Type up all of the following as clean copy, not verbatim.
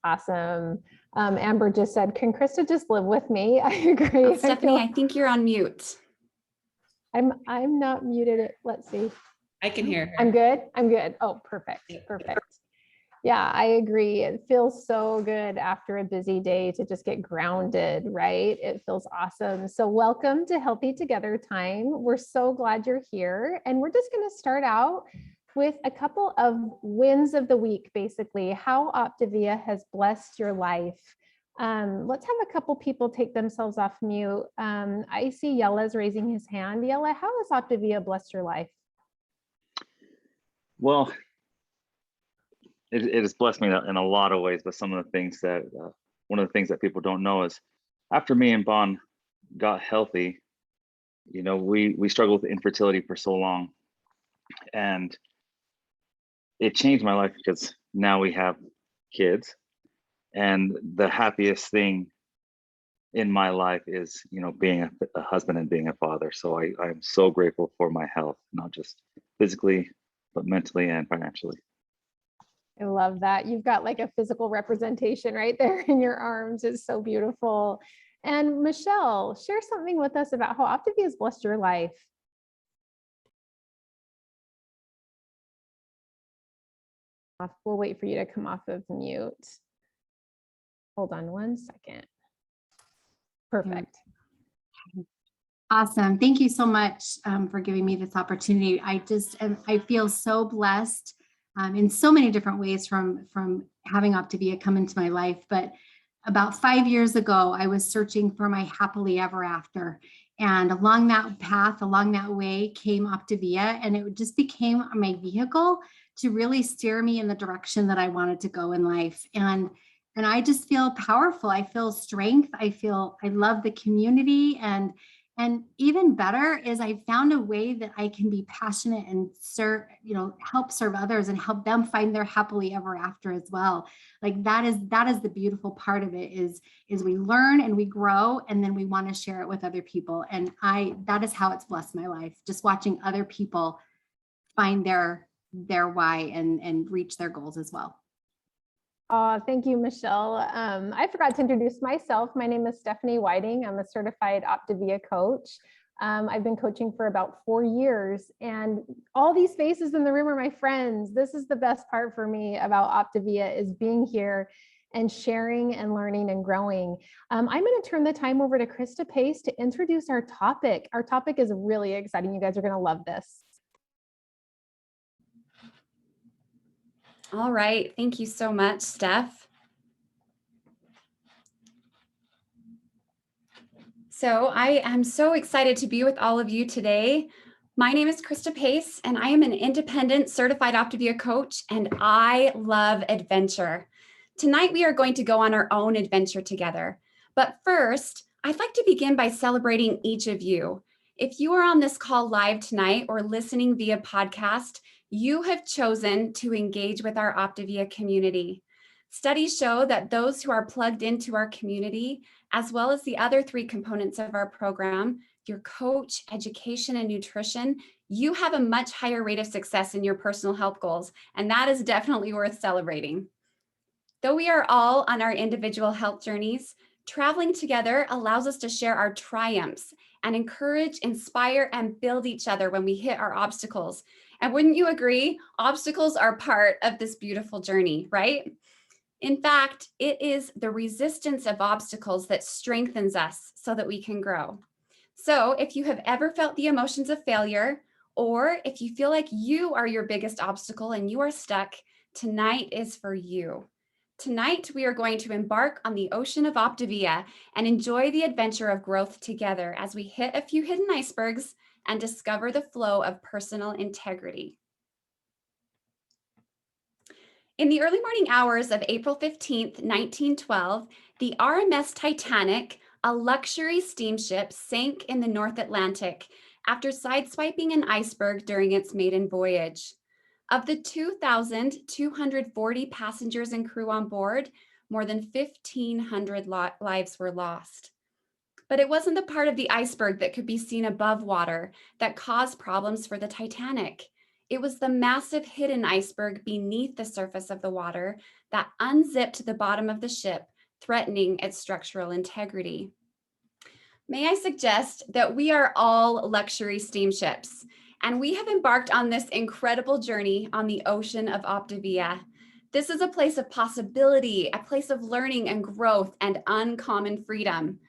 Awesome. Amber just said, can Krista just live with me? I agree. Stephanie, I think you're on mute. I'm not muted. Let's see. I can hear her. I'm good. I'm good. Oh, perfect. Perfect. Yeah, I agree. It feels so good after a busy day to just get grounded, right? It feels awesome. So welcome to Healthy Together Time. We're so glad you're here. And we're just going to start out with a couple of wins of the week, basically, how Optavia has blessed your life. Let's have a couple people take themselves off mute. I see Yella's raising his hand. Yella, how has Optavia blessed your life? Well, it has blessed me in a lot of ways, but some of the things that, one of the things that people don't know is after me and Bon got healthy, you know, we struggled with infertility for so long, and it changed my life because now we have kids, and the happiest thing in my life is, you know, being a husband and being a father. So I'm so grateful for my health, not just physically, but mentally and financially. I love that. You've got like a physical representation right there in your arms. It's so beautiful. And Michelle, share something with us about how Optavia has blessed your life. We'll wait for you to come off of mute. Hold on one second. Perfect. Awesome. Thank you so much for giving me this opportunity. I feel so blessed in so many different ways from having Optavia come into my life. But about 5 years ago, I was searching for my happily ever after. And along that path, along that way came Optavia, and it just became my vehicle to really steer me in the direction that I wanted to go in life. And I just feel powerful. I feel strength. I love the community, and even better is I found a way that I can be passionate and serve, help serve others and help them find their happily ever after as well. Like that is the beautiful part of it is we learn and we grow, and then we want to share it with other people. And that is how it's blessed my life, just watching other people find their why and reach their goals as well. Thank you, Michelle. I forgot to introduce myself. My name is Stephanie Whiting. I'm a certified Optavia coach. I've been coaching for about 4 years, and all these faces in the room are my friends. This is the best part for me about Optavia, is being here and sharing and learning and growing. I'm going to turn the time over to Krista Pace to introduce our topic. Our topic is really exciting. You guys are going to love this. All right. Thank you so much, Steph. So I am so excited to be with all of you today. My name is Krista Pace, and I am an independent certified Optavia coach, and I love adventure. Tonight, we are going to go on our own adventure together. But first, I'd like to begin by celebrating each of you. If you are on this call live tonight or listening via podcast, you have chosen to engage with our Optavia community. Studies show that those who are plugged into our community, as well as the other 3 components of our program, your coach, education, and nutrition, you have a much higher rate of success in your personal health goals, and that is definitely worth celebrating. Though we are all on our individual health journeys, traveling together allows us to share our triumphs and encourage, inspire, and build each other when we hit our obstacles. And wouldn't you agree? Obstacles are part of this beautiful journey, right? In fact, it is the resistance of obstacles that strengthens us so that we can grow. So if you have ever felt the emotions of failure, or if you feel like you are your biggest obstacle and you are stuck, tonight is for you. Tonight, we are going to embark on the ocean of Optavia and enjoy the adventure of growth together as we hit a few hidden icebergs and discover the flow of personal integrity. In the early morning hours of April 15th, 1912, the RMS Titanic, a luxury steamship, sank in the North Atlantic after sideswiping an iceberg during its maiden voyage. Of the 2,240 passengers and crew on board, more than 1,500 lives were lost. But it wasn't the part of the iceberg that could be seen above water that caused problems for the Titanic. It was the massive hidden iceberg beneath the surface of the water that unzipped the bottom of the ship, threatening its structural integrity. May I suggest that we are all luxury steamships, and we have embarked on this incredible journey on the ocean of Optavia. This is a place of possibility, a place of learning and growth and uncommon freedom.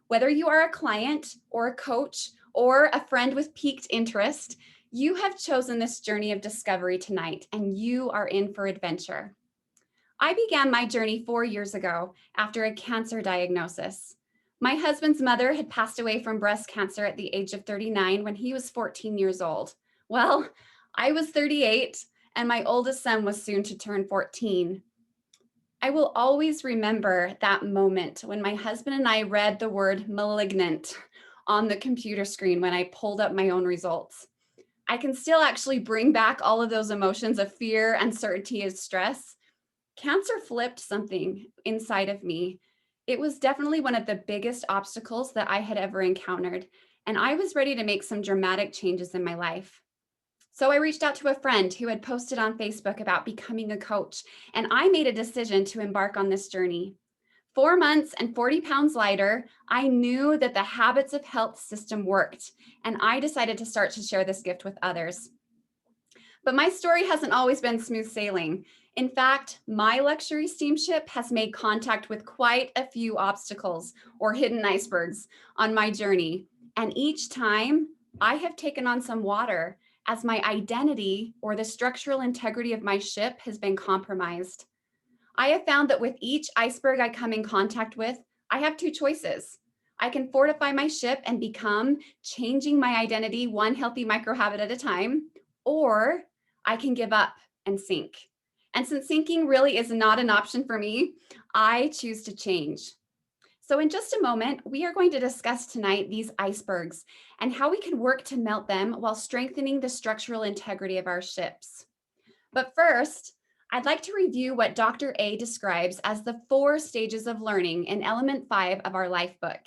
Whether you are a client or a coach or a friend with piqued interest, you have chosen this journey of discovery tonight, and you are in for adventure. I began my journey 4 years ago after a cancer diagnosis. My husband's mother had passed away from breast cancer at the age of 39 when he was 14 years old. Well, I was 38 and my oldest son was soon to turn 14. I will always remember that moment when my husband and I read the word malignant on the computer screen when I pulled up my own results. I can still actually bring back all of those emotions of fear, uncertainty, and stress. Cancer flipped something inside of me. It was definitely one of the biggest obstacles that I had ever encountered, and I was ready to make some dramatic changes in my life. So I reached out to a friend who had posted on Facebook about becoming a coach, and I made a decision to embark on this journey. 4 months and 40 pounds lighter, I knew that the habits of health system worked, and I decided to start to share this gift with others. But my story hasn't always been smooth sailing. In fact, my luxury steamship has made contact with quite a few obstacles or hidden icebergs on my journey. And each time I have taken on some water as my identity or the structural integrity of my ship has been compromised. I have found that with each iceberg I come in contact with, I have 2 choices. I can fortify my ship and become changing my identity one healthy micro habit at a time, or I can give up and sink. And since sinking really is not an option for me, I choose to change. So in just a moment, we are going to discuss tonight these icebergs and how we can work to melt them while strengthening the structural integrity of our ships. But first, I'd like to review what Dr. A describes as the 4 stages of learning in Element 5 of our life book.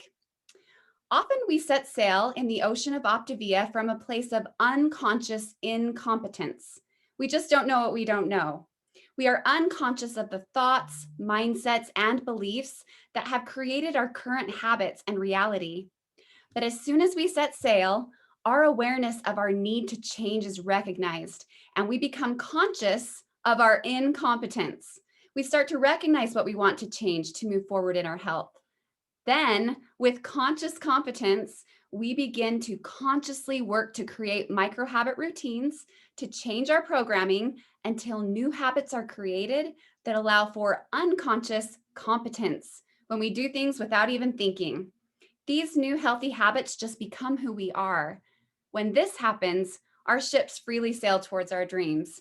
Often we set sail in the ocean of Optavia from a place of unconscious incompetence. We just don't know what we don't know. We are unconscious of the thoughts, mindsets, and beliefs that have created our current habits and reality. But as soon as we set sail, our awareness of our need to change is recognized, and we become conscious of our incompetence. We start to recognize what we want to change to move forward in our health. Then, with conscious competence, we begin to consciously work to create micro habit routines to change our programming until new habits are created that allow for unconscious competence when we do things without even thinking. These new healthy habits just become who we are. When this happens, our ships freely sail towards our dreams.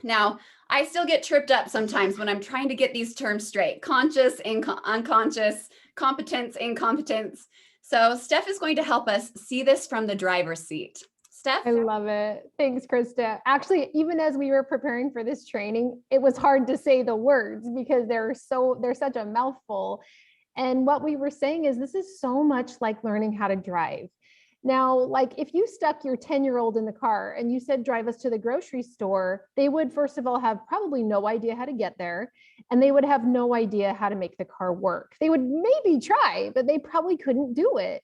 Now, I still get tripped up sometimes when I'm trying to get these terms straight: conscious, unconscious, competence, incompetence. So Steph is going to help us see this from the driver's seat. Steph? I love it. Thanks, Krista. Actually, even as we were preparing for this training, it was hard to say the words because they're such a mouthful. And what we were saying is this is so much like learning how to drive. Now, like if you stuck your 10-year-old in the car and you said, drive us to the grocery store, they would, first of all, have probably no idea how to get there. And they would have no idea how to make the car work. They would maybe try, but they probably couldn't do it.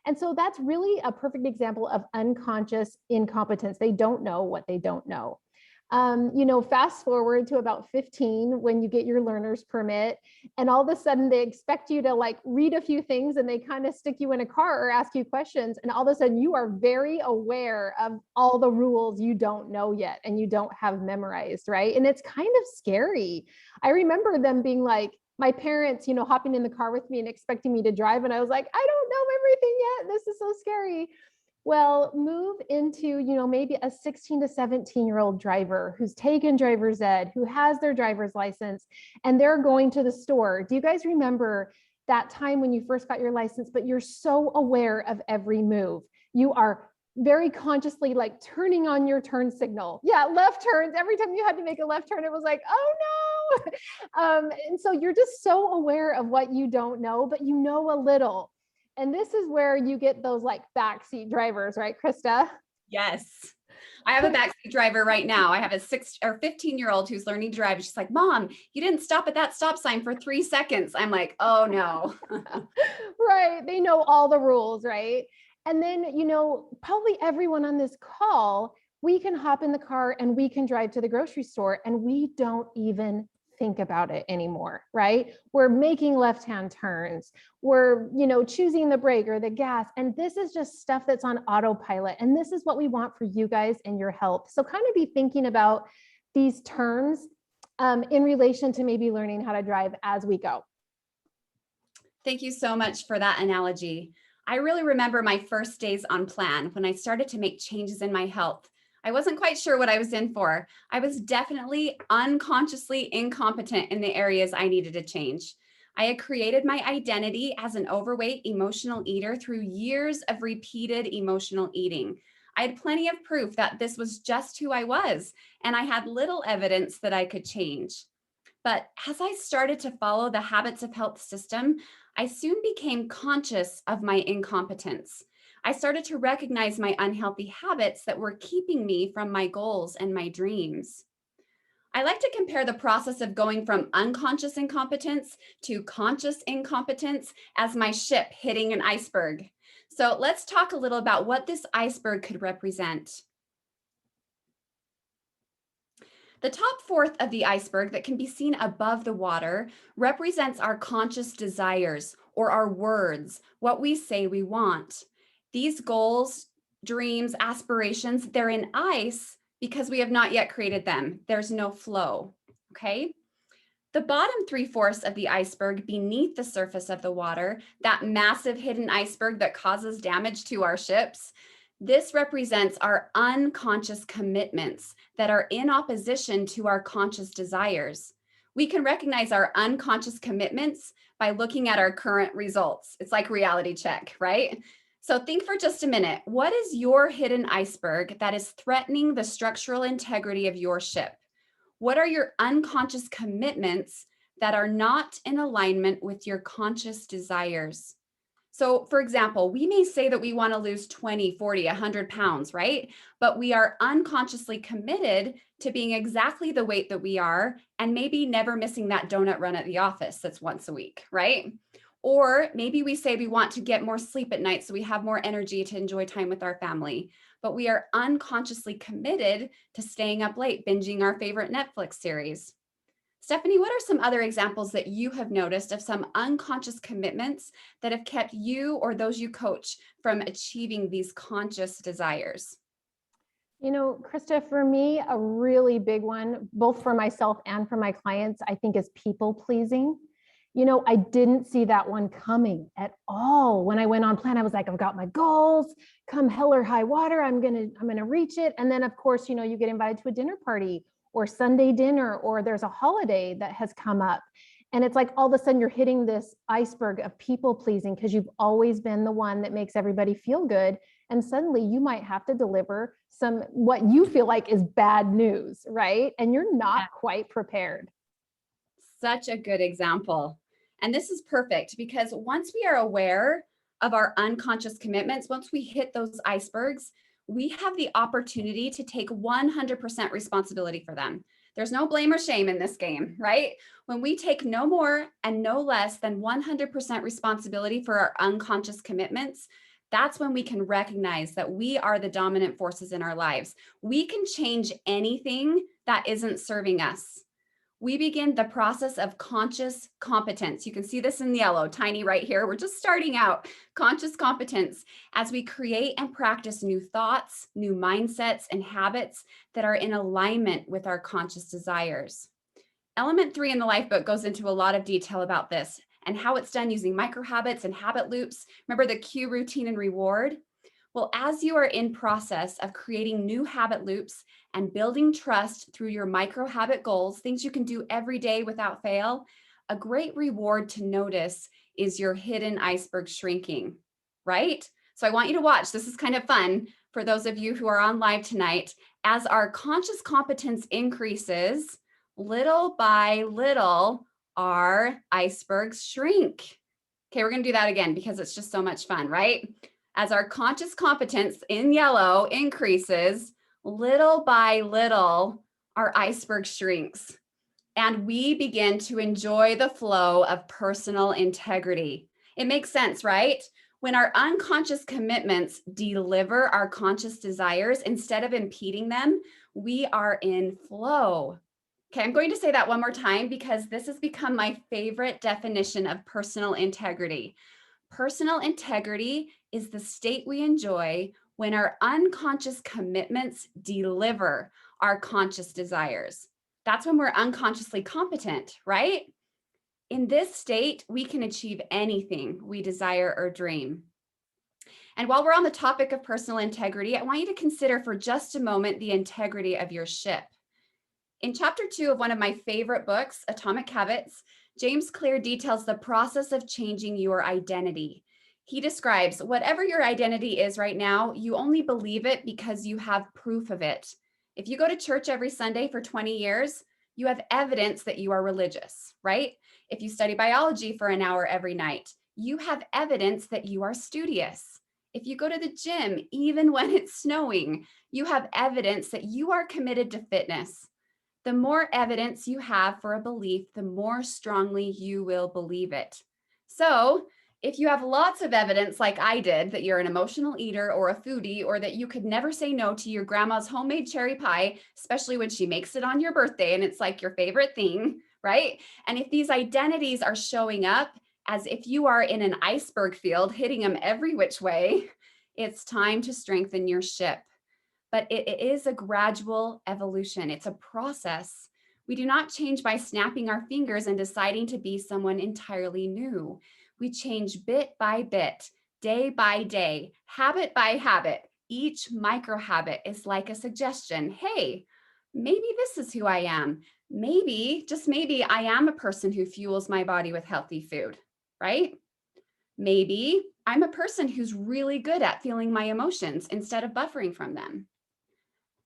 And so that's really a perfect example of unconscious incompetence. They don't know what they don't know. Fast forward to about 15 when you get your learner's permit, and all of a sudden they expect you to like read a few things and they kind of stick you in a car or ask you questions. And all of a sudden you are very aware of all the rules you don't know yet and you don't have memorized, right? And it's kind of scary. I remember them being like, my parents, hopping in the car with me and expecting me to drive. And I was like, I don't know everything yet. This is so scary. Well, move into, maybe a 16 to 17-year-old driver who's taken driver's ed, who has their driver's license, and they're going to the store. Do you guys remember that time when you first got your license, but you're so aware of every move? You are very consciously like turning on your turn signal. Yeah, left turns. Every time you had to make a left turn, it was like, oh no. And so you're just so aware of what you don't know, but you know a little. And this is where you get those like backseat drivers, right, Krista? Yes. I have a backseat driver right now. I have a 15-year-old who's learning to drive. And she's like, Mom, you didn't stop at that stop sign for 3 seconds. I'm like, oh no. Right. They know all the rules, right? And then, probably everyone on this call, we can hop in the car and we can drive to the grocery store and we don't even think about it anymore, right? We're making left-hand turns. We're, choosing the brake or the gas. And this is just stuff that's on autopilot. And this is what we want for you guys and your health. So kind of be thinking about these terms in relation to maybe learning how to drive as we go. Thank you so much for that analogy. I really remember my first days on plan when I started to make changes in my health. I wasn't quite sure what I was in for. I was definitely unconsciously incompetent in the areas I needed to change. I had created my identity as an overweight emotional eater through years of repeated emotional eating. I had plenty of proof that this was just who I was, and I had little evidence that I could change. But as I started to follow the Habits of Health system, I soon became conscious of my incompetence. I started to recognize my unhealthy habits that were keeping me from my goals and my dreams. I like to compare the process of going from unconscious incompetence to conscious incompetence as my ship hitting an iceberg. So let's talk a little about what this iceberg could represent. The top fourth of the iceberg that can be seen above the water represents our conscious desires or our words, what we say we want. These goals, dreams, aspirations, they're in ice because we have not yet created them. There's no flow, okay? The bottom 3/4 of the iceberg beneath the surface of the water, that massive hidden iceberg that causes damage to our ships, this represents our unconscious commitments that are in opposition to our conscious desires. We can recognize our unconscious commitments by looking at our current results. It's like reality check, right? So think for just a minute. What is your hidden iceberg that is threatening the structural integrity of your ship? What are your unconscious commitments that are not in alignment with your conscious desires? So for example, we may say that we want to lose 20, 40, 100 pounds, right? But we are unconsciously committed to being exactly the weight that we are and maybe never missing that donut run at the office that's once a week, right? Or maybe we say we want to get more sleep at night so we have more energy to enjoy time with our family, but we are unconsciously committed to staying up late, binging our favorite Netflix series. Stephanie, what are some other examples that you have noticed of some unconscious commitments that have kept you or those you coach from achieving these conscious desires? Krista, for me, a really big one, both for myself and for my clients, I think is people pleasing. I didn't see that one coming at all. When I went on plan, I was like, I've got my goals, come hell or high water, I'm going to reach it. And then of course, you get invited to a dinner party or Sunday dinner, or there's a holiday that has come up. And it's like all of a sudden you're hitting this iceberg of people pleasing because you've always been the one that makes everybody feel good. And suddenly you might have to deliver some, what you feel like is bad news, right? And you're not quite prepared. Such a good example. And this is perfect because once we are aware of our unconscious commitments, once we hit those icebergs, we have the opportunity to take 100% responsibility for them. There's no blame or shame in this game, right? When we take no more and no less than 100% responsibility for our unconscious commitments, that's when we can recognize that we are the dominant forces in our lives. We can change anything that isn't serving us. We begin the process of conscious competence. You can see this in yellow, tiny right here. We're just starting out. Conscious competence as we create and practice new thoughts, new mindsets, and habits that are in alignment with our conscious desires. Element 3 in the Life Book goes into a lot of detail about this and how it's done using micro habits and habit loops. Remember the cue, routine, and reward? Well, as you are in process of creating new habit loops and building trust through your micro habit goals, things you can do every day without fail, a great reward to notice is your hidden iceberg shrinking, right? So I want you to watch. This is kind of fun for those of you who are on live tonight. As our conscious competence increases, little by little, our icebergs shrink. Okay, we're going to do that again because it's just so much fun, right? As our conscious competence in yellow increases, little by little, our iceberg shrinks and we begin to enjoy the flow of personal integrity. It makes sense, right? When our unconscious commitments deliver our conscious desires instead of impeding them, we are in flow. Okay, I'm going to say that one more time because this has become my favorite definition of personal integrity. Personal integrity is the state we enjoy when our unconscious commitments deliver our conscious desires. That's when we're unconsciously competent, right? In this state, we can achieve anything we desire or dream. And while we're on the topic of personal integrity, I want you to consider for just a moment the integrity of your ship. In chapter 2 of one of my favorite books, Atomic Habits, James Clear details the process of changing your identity. He describes whatever your identity is right now, you only believe it because you have proof of it. If you go to church every Sunday for 20 years, you have evidence that you are religious, right? If you study biology for an hour every night, you have evidence that you are studious. If you go to the gym, even when it's snowing, you have evidence that you are committed to fitness. The more evidence you have for a belief, the more strongly you will believe it. So, if you have lots of evidence, like I did, that you're an emotional eater or a foodie, or that you could never say no to your grandma's homemade cherry pie, especially when she makes it on your birthday and it's like your favorite thing, right? And if these identities are showing up as if you are in an iceberg field, hitting them every which way, it's time to strengthen your ship. But it is a gradual evolution. It's a process. We do not change by snapping our fingers and deciding to be someone entirely new. We change bit by bit, day by day, habit by habit. Each micro habit is like a suggestion. Hey, maybe this is who I am. Maybe, just maybe, I am a person who fuels my body with healthy food, right? Maybe I'm a person who's really good at feeling my emotions instead of buffering from them.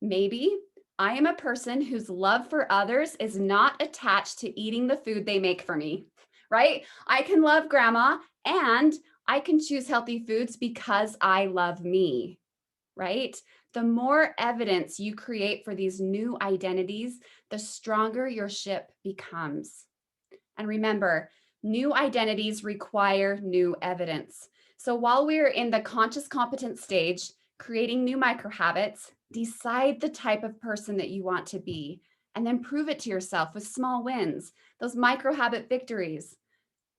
Maybe I am a person whose love for others is not attached to eating the food they make for me, right? I can love grandma and I can choose healthy foods because I love me, right? The more evidence you create for these new identities, the stronger your ship becomes. And remember, new identities require new evidence. So while we're in the conscious competence stage, creating new micro habits, decide the type of person that you want to be, and then prove it to yourself with small wins, those micro habit victories.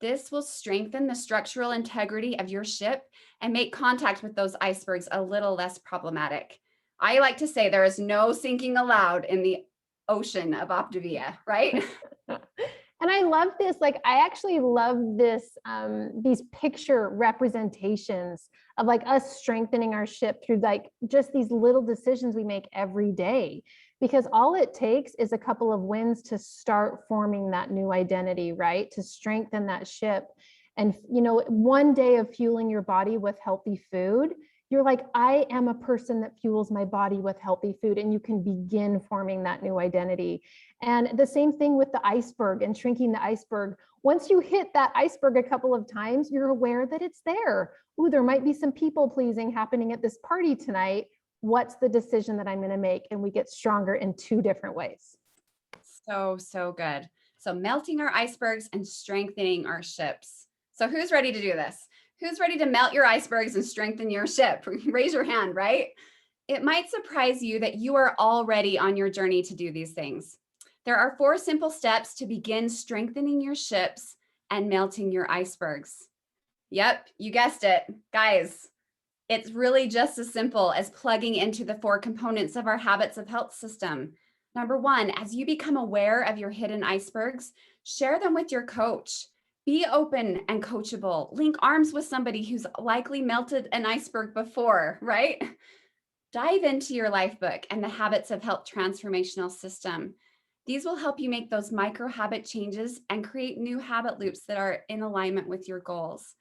This will strengthen the structural integrity of your ship and make contact with those icebergs a little less problematic. I like to say there is no sinking allowed in the ocean of Optavia, right? And I love this. Like, I actually love this, these picture representations of like us strengthening our ship through like just these little decisions we make every day, because all it takes is a couple of wins to start forming that new identity, right? To strengthen that ship. And, you know, one day of fueling your body with healthy food, you're like, I am a person that fuels my body with healthy food, and you can begin forming that new identity. And the same thing with the iceberg and shrinking the iceberg. Once you hit that iceberg a couple of times, you're aware that it's there. Ooh, there might be some people pleasing happening at this party tonight. What's the decision that I'm going to make? And we get stronger in two different ways. So good. So melting our icebergs and strengthening our ships. So who's ready to do this? Who's ready to melt your icebergs and strengthen your ship? Raise your hand, right? It might surprise you that you are already on your journey to do these things. There are 4 simple steps to begin strengthening your ships and melting your icebergs. Yep, you guessed it. Guys, it's really just as simple as plugging into the 4 components of our habits of health system. Number 1, as you become aware of your hidden icebergs, share them with your coach. Be open and coachable. Link arms with somebody who's likely melted an iceberg before, right? Dive into your life book and the Habits of Health Transformational System. These will help you make those micro habit changes and create new habit loops that are in alignment with your goals.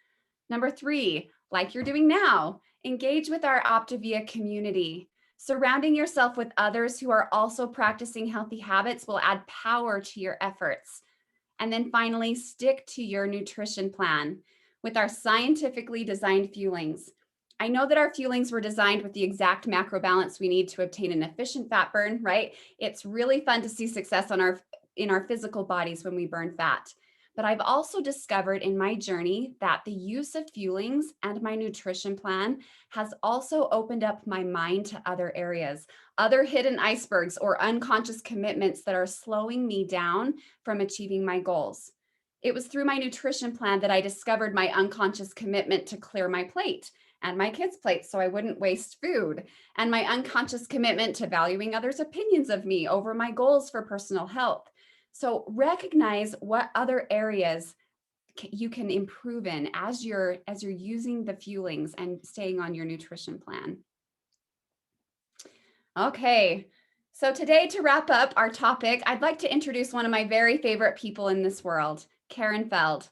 Number 3, like you're doing now, engage with our Optavia community. Surrounding yourself with others who are also practicing healthy habits will add power to your efforts. And then finally, stick to your nutrition plan with our scientifically designed fuelings. I know that our fuelings were designed with the exact macro balance we need to obtain an efficient fat burn, right? It's really fun to see success in our physical bodies when we burn fat. But I've also discovered in my journey that the use of fuelings and my nutrition plan has also opened up my mind to other areas, other hidden icebergs or unconscious commitments that are slowing me down from achieving my goals. It was through my nutrition plan that I discovered my unconscious commitment to clear my plate and my kids' plates so I wouldn't waste food, and my unconscious commitment to valuing others' opinions of me over my goals for personal health. So recognize what other areas you can improve in as you're using the fuelings and staying on your nutrition plan. Okay, so today, to wrap up our topic, I'd like to introduce one of my very favorite people in this world, Karen Feld.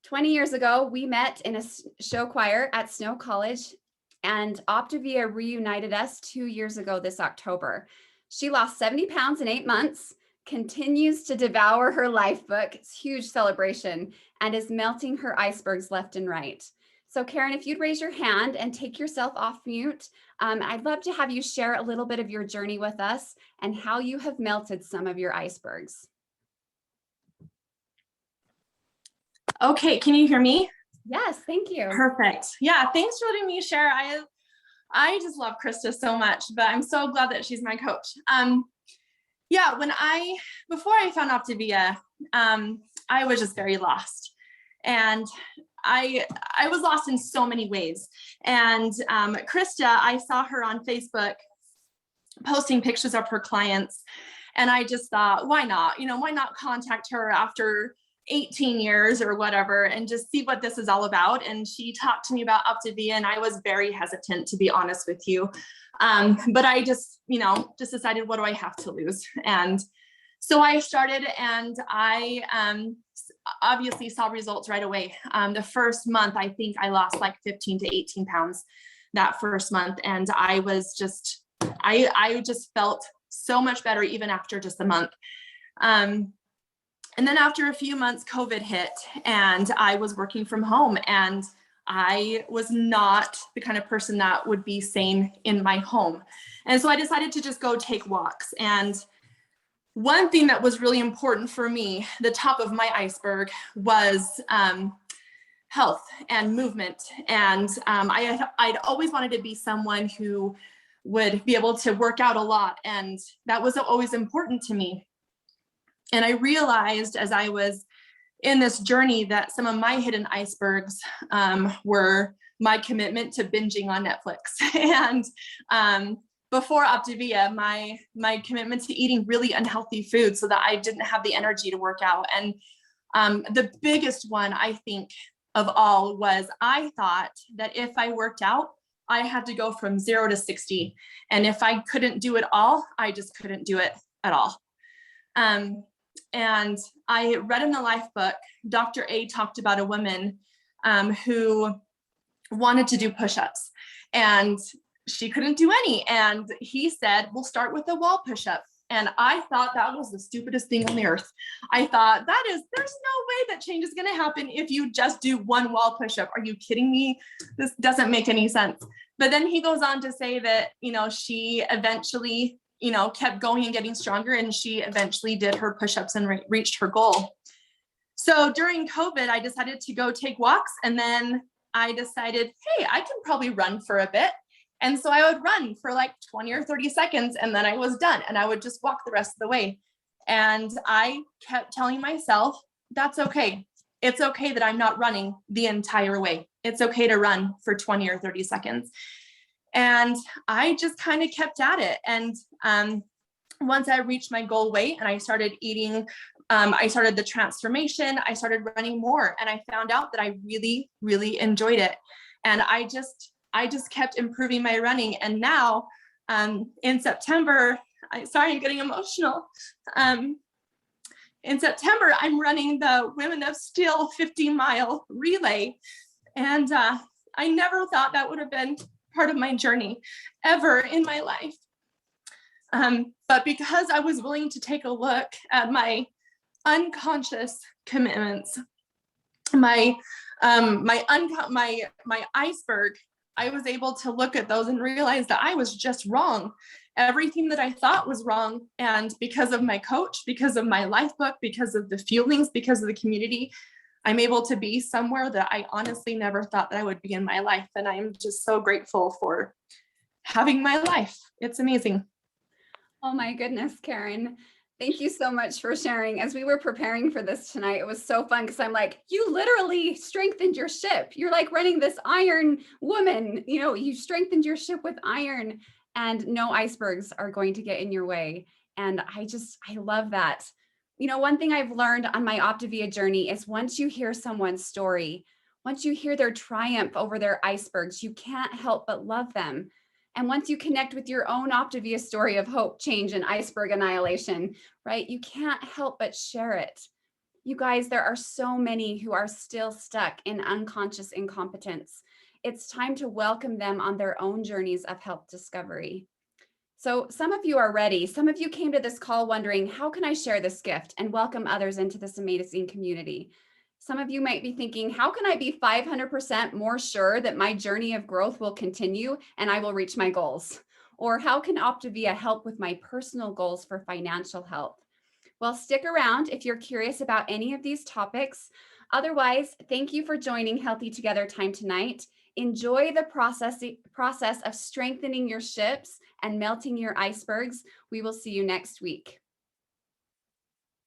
20 years ago, we met in a show choir at Snow College, and Optavia reunited us 2 years ago this October. She lost 70 pounds in 8 months, continues to devour her life book, it's a huge celebration, and is melting her icebergs left and right. So Karen, if you'd raise your hand and take yourself off mute, I'd love to have you share a little bit of your journey with us and how you have melted some of your icebergs. Okay, can you hear me? Yes, thank you. Perfect. Yeah, thanks for letting me share. I just love Krista so much, but I'm so glad that she's my coach. Yeah, before I found Optavia, I was just very lost. And I was lost in so many ways. And Krista, I saw her on Facebook posting pictures of her clients. And I just thought, why not? Why not contact her after 18 years or whatever and just see what this is all about. And she talked to me about Optavia, and I was very hesitant, to be honest with you. But I just decided, what do I have to lose? And so I started, and I obviously saw results right away. The first month, I think I lost like 15 to 18 pounds that first month. And I just felt so much better even after just a month. And then after a few months, COVID hit, and I was working from home, and I was not the kind of person that would be sane in my home. And so I decided to just go take walks. And one thing that was really important for me, the top of my iceberg, was health and movement. And I'd always wanted to be someone who would be able to work out a lot. And that was always important to me. And I realized as I was in this journey that some of my hidden icebergs were my commitment to binging on Netflix. And before Optavia, my commitment to eating really unhealthy food so that I didn't have the energy to work out. And the biggest one, I think, of all was I thought that if I worked out, I had to go from 0 to 60. And if I couldn't do it all, I just couldn't do it at all. And I read in the life book, Dr. A talked about a woman who wanted to do push-ups, and she couldn't do any. And he said, we'll start with a wall push-up. And I thought that was the stupidest thing on the earth. I thought there's no way that change is going to happen if you just do one wall push-up. Are you kidding me? This doesn't make any sense. But then he goes on to say that, she eventually kept going and getting stronger, and she eventually did her push-ups and reached her goal. So during COVID, I decided to go take walks, and then I decided, hey, I can probably run for a bit. And so I would run for like 20 or 30 seconds, and then I was done, and I would just walk the rest of the way. And I kept telling myself, that's okay. It's okay that I'm not running the entire way. It's okay to run for 20 or 30 seconds. And I just kind of kept at it. And once I reached my goal weight and I started eating, I started the transformation, I started running more, and I found out that I really, really enjoyed it. And I just kept improving my running. And now in September, I'm getting emotional. In September, I'm running the Women of Steel 50-mile relay. And I never thought that would have been part of my journey ever in my life. But because I was willing to take a look at my unconscious commitments, my iceberg I was able to look at those and realize that I was just wrong. Everything that I thought was wrong. And because of my coach, because of my life book, because of the feelings, because of the community, I'm able to be somewhere that I honestly never thought that I would be in my life. And I'm just so grateful for having my life. It's amazing. Oh my goodness, Karen. Thank you so much for sharing. As we were preparing for this tonight, it was so fun because I'm like, you literally strengthened your ship. You're like running this iron woman, you strengthened your ship with iron, and no icebergs are going to get in your way. And I love that. One thing I've learned on my Optavia journey is once you hear someone's story, once you hear their triumph over their icebergs, you can't help but love them. And once you connect with your own Optavia story of hope, change, and iceberg annihilation, right, you can't help but share it. You guys, there are so many who are still stuck in unconscious incompetence. It's time to welcome them on their own journeys of help discovery. So some of you are ready. Some of you came to this call wondering, how can I share this gift and welcome others into this amazing community? Some of you might be thinking, how can I be 500% more sure that my journey of growth will continue and I will reach my goals? Or how can Optavia help with my personal goals for financial health? Well, stick around if you're curious about any of these topics. Otherwise, thank you for joining Healthy Together Time tonight. Enjoy the process of strengthening your ships and melting your icebergs. We will see you next week.